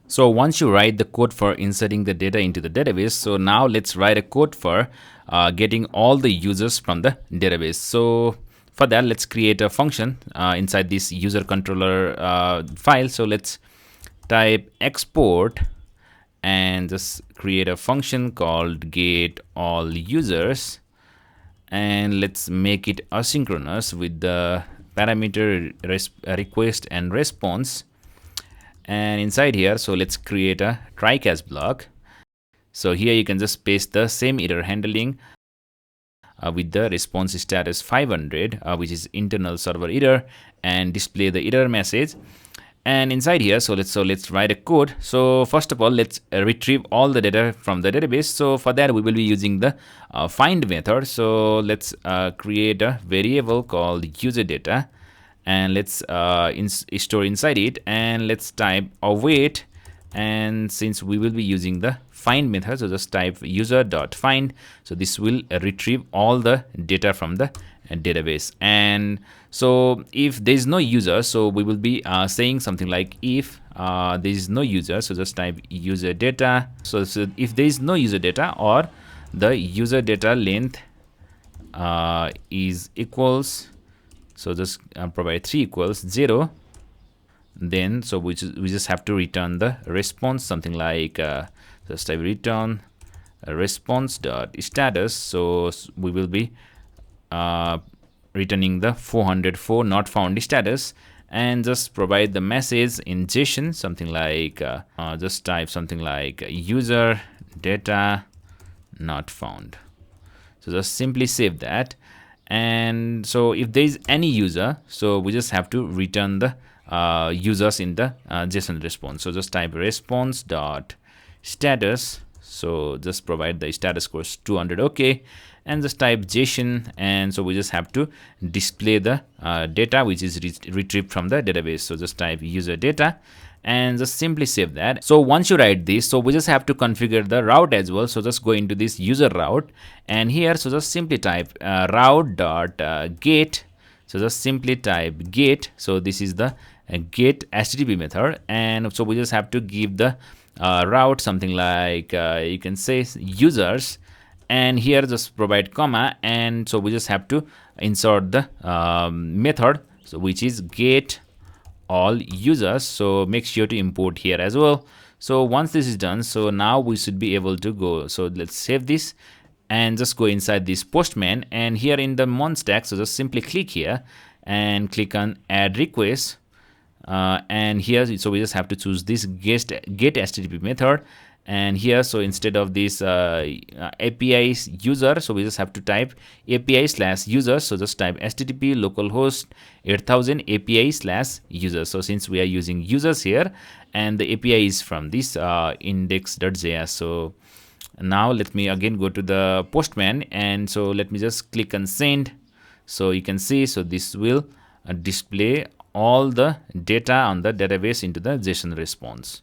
So once you write the code for inserting the data into the database, so now let's write a code for getting all the users from the database. So for that, let's create a function inside this user controller file. So let's type export and just create a function called get all users, and let's make it asynchronous with the parameter request and response. And inside here, so let's create a try catch block. So here you can just paste the same error handling with the response status 500, which is internal server error, and display the error message. And inside here, so let's write a code. So first of all, let's retrieve all the data from the database. So for that, we will be using the find method. So let's create a variable called user data, and let's store inside it, and let's type await. And since we will be using the find method, so just type user.find. So this will retrieve all the data from the database. And so if there is no user, so we will be saying something like if there is no user, so just type user data. So if there is no user data, or the user data length is equals, so just provide 3 equals 0, then so we just have to return the response, something like just type return response dot status. So we will be returning the 404 not found status, and just provide the message in JSON, something like just type something like user data not found. So just simply save that. And so if there is any user, so we just have to return the users in the JSON response. So just type response dot status. So just provide the status score 200, okay, and just type JSON. And so we just have to display the data which is retrieved from the database. So just type user data and just simply save that. So once you write this, so we just have to configure the route as well. So just go into this user route, and here, so just simply type route dot get. So just simply type get. So this is the get HTTP method, and so we just have to give the route something like you can say users, and here just provide comma, and so we just have to insert the method, so which is get all users. So make sure to import here as well. So once this is done, so now we should be able to go. So let's save this and just go inside this Postman, and here in the MERN stack, so just simply click here and click on add request, and here, so we just have to choose this get HTTP method. And here, so instead of this API user, so we just have to type API/user. So just type HTTP localhost 8000 API/user. So since we are using users here, and the API is from this index.js. So now let me again go to the Postman, and so let me just click on send. So you can see, so this will display all the data on the database into the JSON response.